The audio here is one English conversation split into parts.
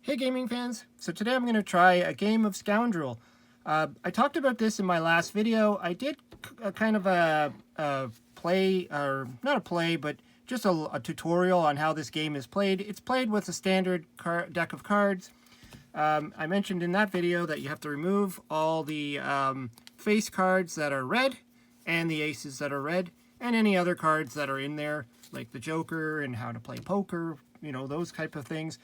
Hey gaming fans, so today I'm going to try a game of Scoundrel. I talked about this in my last video. I did a kind of a play, or not a play, but just a tutorial on how this game is played. It's played with a standard deck of cards. I mentioned in that video that you have to remove all the face cards that are red and the aces that are red and any other cards that are in there, like the Joker and how to play poker, you know, those type of things.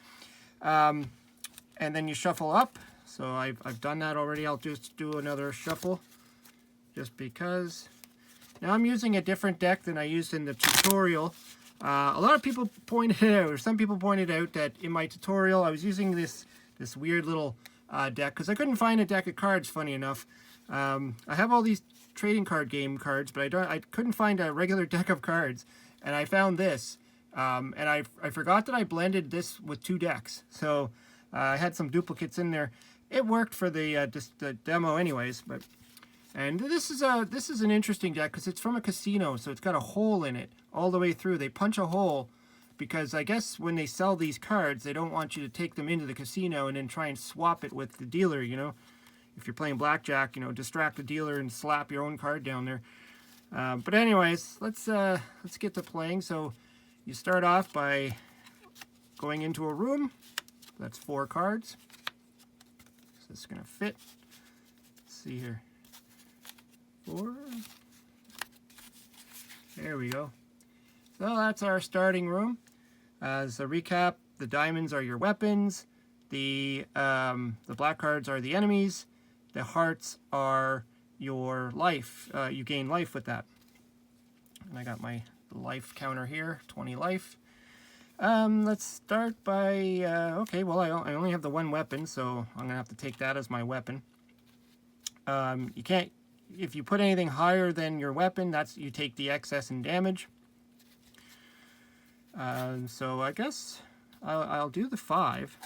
And then you shuffle up. So I've done that already. I'll just do another shuffle just because. Now I'm using a different deck than I used in the tutorial. A lot of people pointed out, or some people pointed out, that in my tutorial I was using this weird little deck because I couldn't find a deck of cards, funny enough. I have all these trading card game cards, but I couldn't find a regular deck of cards, and I found this. And I forgot that I blended this with two decks, so I had some duplicates in there. It worked for the demo anyways, and this is an interesting deck because it's from a casino, so it's got a hole in it all the way through. They punch a hole because I guess when they sell these cards, they don't want you to take them into the casino and then try and swap it with the dealer. You know, if you're playing blackjack, you know, distract the dealer and slap your own card down there. But anyways, let's get to playing. So you start off by going into a room. That's 4 cards. So this is going to fit. Let's see here. 4. There we go. So that's our starting room. As a recap, the diamonds are your weapons. The black cards are the enemies. The hearts are your life. You gain life with that. And I got my life counter here, 20 life. Let's start by, okay, well, I only have the one weapon, so I'm gonna have to take that as my weapon. You can't, if you put anything higher than your weapon, you take the excess in damage. So I guess I'll do the 5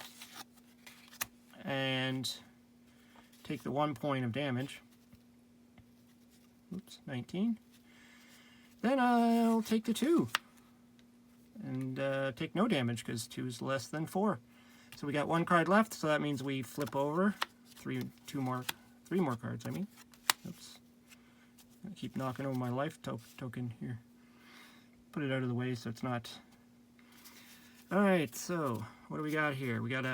and take the 1 point of damage. Oops, 19. Then I'll take the 2 and take no damage because 2 is less than 4. So we got 1 card left, so that means we flip over 3 more cards. I mean, oops. I keep knocking over my life token here. Put it out of the way so it's not. All right, so what do we got here? We got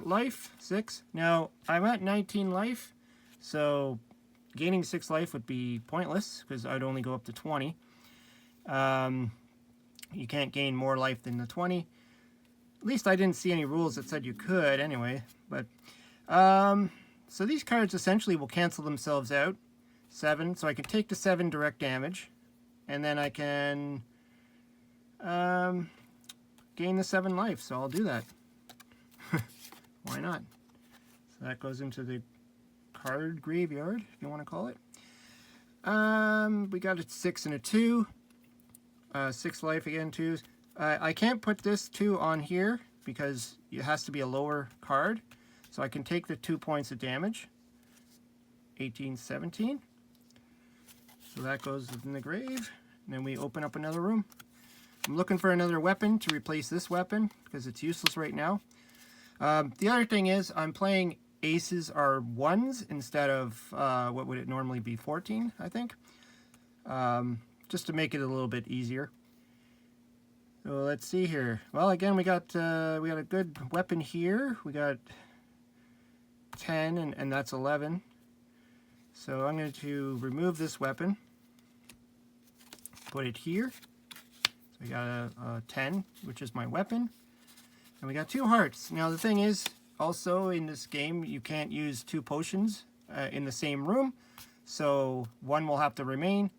life 6. Now I'm at 19 life, so gaining 6 life would be pointless because I'd only go up to 20. You can't gain more life than the 20. At least I didn't see any rules that said you could anyway. But so these cards essentially will cancel themselves out. 7, so I can take the 7 direct damage, and then I can gain the 7 life. So I'll do that. Why not? So that goes into the card graveyard, if you want to call it. We got a 6 and a 2. 6 life again, 2s. I can't put this 2 on here because it has to be a lower card. So I can take the 2 points of damage. 18, 17. So that goes in the grave. And then we open up another room. I'm looking for another weapon to replace this weapon because it's useless right now. The other thing is I'm playing aces are 1s instead of what would it normally be, 14, I think, just to make it a little bit easier. So let's see here. Well, again, we got a good weapon here. We got 10 and that's 11. So I'm going to remove this weapon, put it here. So we got a 10, which is my weapon, and we got 2 hearts. Now the thing is, also in this game, you can't use 2 potions in the same room, so 1 will have to remain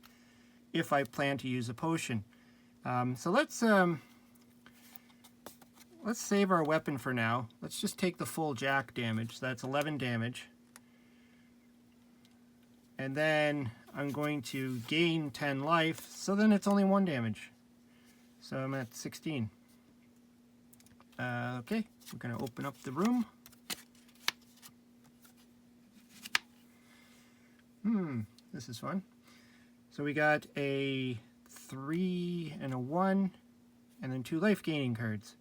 if I plan to use a potion. So let's save our weapon for now. Let's just take the full jack damage. So that's 11 damage. And then I'm going to gain 10 life, so then it's only 1 damage. So I'm at 16. Okay, we're going to open up the room. This is fun. So we got a 3 and a 1 and then 2 life gaining cards.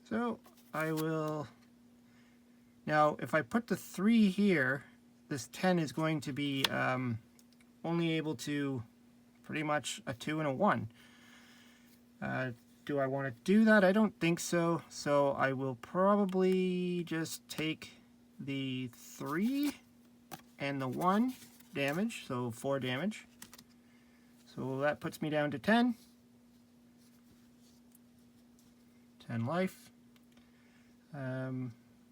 So I will... Now, if I put the 3 here, this 10 is going to be only able to pretty much a 2 and a 1. Do I want to do that? I don't think so. So I will probably just take the 3 and the 1 damage, so 4 damage. So that puts me down to 10. 10 life. And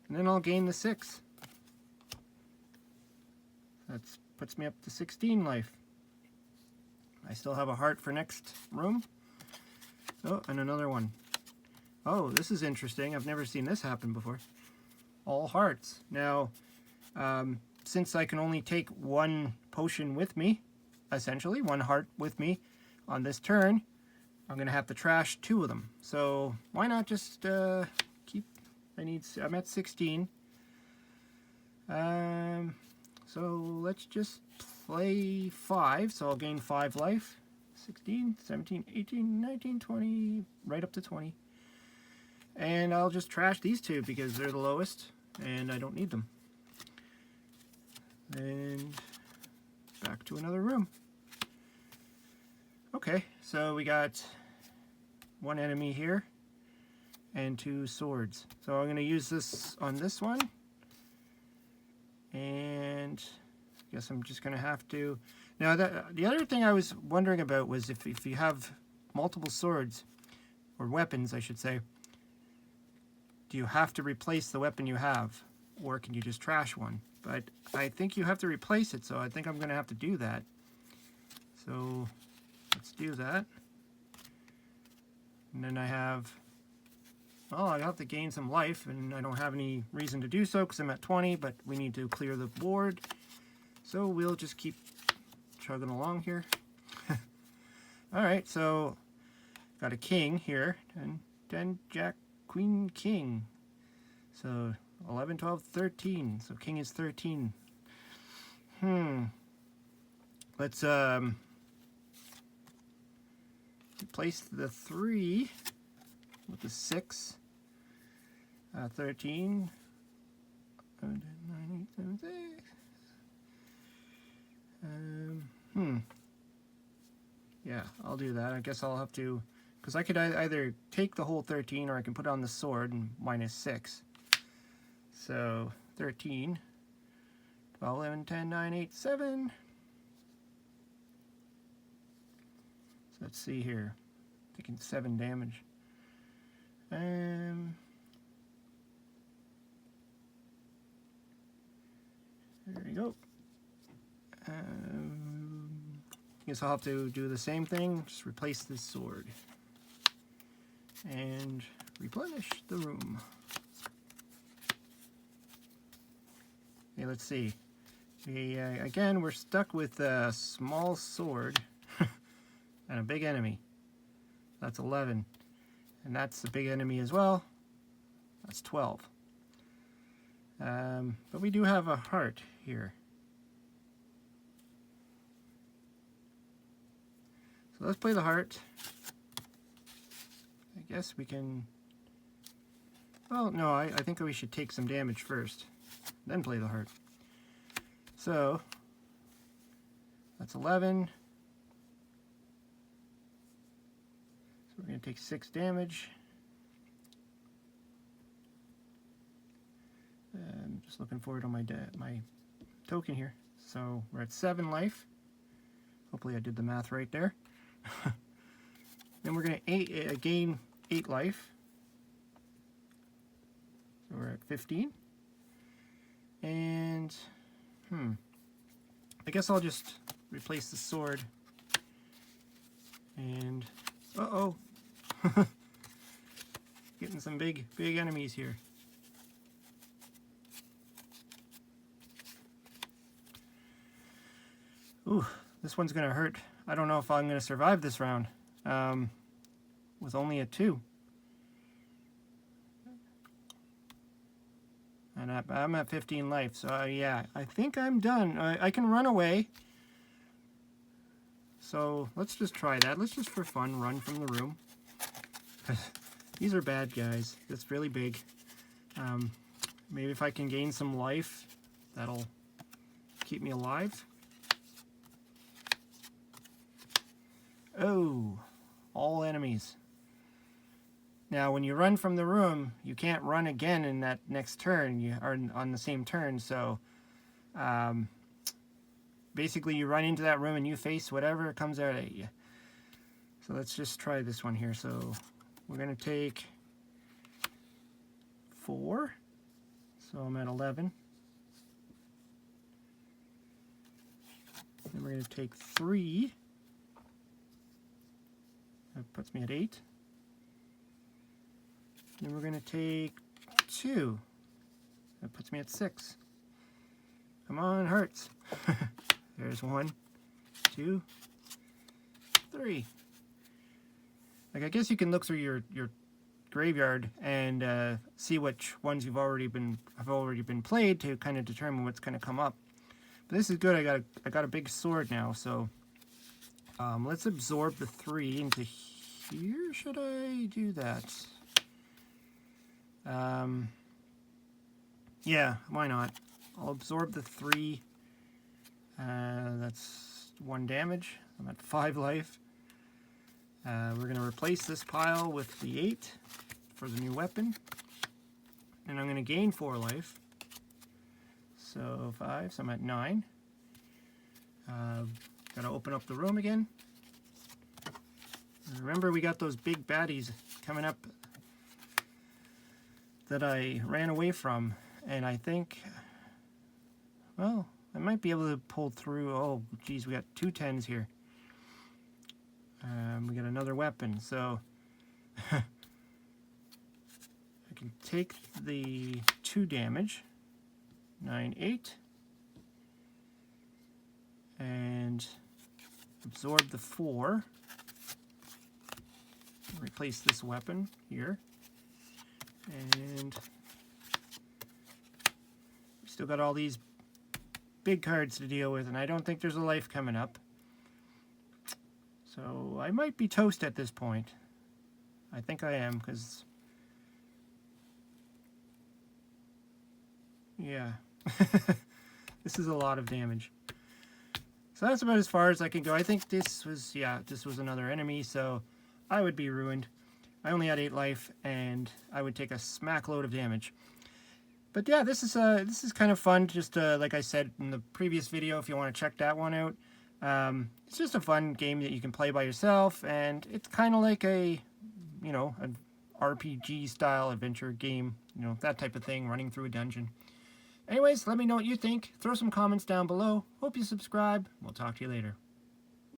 then I'll gain the 6. That puts me up to 16 life. I still have a heart for next room. Oh, and another one. Oh, this is interesting. I've never seen this happen before. All hearts. Now, since I can only take 1 potion with me, essentially, 1 heart with me on this turn, I'm going to have to trash 2 of them. So, why not just keep... I'm at 16. So, let's just play 5. So, I'll gain 5 life. 16, 17, 18, 19, 20, right up to 20. And I'll just trash these 2 because they're the lowest and I don't need them. And back to another room. Okay, so we got 1 enemy here and 2 swords. So I'm going to use this on this one. And I guess I'm just going to have to... Now, the other thing I was wondering about was if you have multiple swords, or weapons, I should say, do you have to replace the weapon you have, or can you just trash one? But I think you have to replace it, so I think I'm going to have to do that. So, let's do that. And then I have... Well, I have to gain some life, and I don't have any reason to do so because I'm at 20, but we need to clear the board. So we'll just keep chugging along here. Alright, so got a king here. 10, jack, queen, king. So 11, 12, 13. So king is 13. Let's replace the 3 with the 6. 13. 9, 8, 7, 6. Yeah, I'll do that. I guess I'll have to, because I could either take the whole 13 or I can put on the sword and minus 6. So 13, 12, 11, 10, 9, 8, 7. So let's see here. Taking 7 damage. There we go. Guess I'll have to do the same thing, just replace this sword. And replenish the room. Okay, let's see. Again, we're stuck with a small sword and a big enemy. That's 11. And that's a big enemy as well. That's 12. But we do have a heart here. So let's play the heart. I guess we can... Well, no, I think we should take some damage first, then play the heart. So, that's 11. So we're going to take 6 damage. I'm just looking forward to my token here. So we're at 7 life. Hopefully I did the math right there. Then we're going to gain 8 life. So we're at 15. And, I guess I'll just replace the sword. And, uh-oh. Getting some big enemies here. Ooh, this one's going to hurt. I don't know if I'm going to survive this round with only a 2. And I'm at 15 life, so yeah, I think I'm done. I can run away. So let's just try that. Let's just for fun run from the room. These are bad guys. It's really big. Maybe if I can gain some life, that'll keep me alive. Oh, all enemies. Now, when you run from the room, you can't run again in that next turn. You are on the same turn, so basically you run into that room and you face whatever comes out at you. So let's just try this one here. So we're going to take 4. So I'm at 11. Then we're going to take 3. That puts me at 8. Then we're going to take 2. That puts me at 6. Come on, hearts. There's 1, 2, 3. Like, I guess you can look through your graveyard and see which ones have already been played to kind of determine what's going to come up. But this is good. I got a big sword now, so let's absorb the 3 into here. Should I do that? Yeah, why not? I'll absorb the 3. That's 1 damage. I'm at 5 life. We're going to replace this pile with the 8 for the new weapon. And I'm going to gain 4 life. So 5, so I'm at 9. Got to open up the room again. Remember, we got those big baddies coming up that I ran away from, and I think, well, I might be able to pull through. Oh, geez, we got 2 10s here. We got another weapon, so I can take the 2 damage, 9, 8, and absorb the 4. Replace this weapon here. And we still got all these big cards to deal with, and I don't think there's a life coming up. So I might be toast at this point. I think I am, because yeah, this is a lot of damage. So that's about as far as I can go. I think this was, yeah, this was another enemy, so I would be ruined. I only had 8 life, and I would take a smack load of damage. But yeah, this is kind of fun. Just like I said in the previous video, if you want to check that one out, it's just a fun game that you can play by yourself, and it's kind of like a, you know, an RPG style adventure game, you know, that type of thing, running through a dungeon. Anyways, let me know what you think. Throw some comments down below. Hope you subscribe. We'll talk to you later.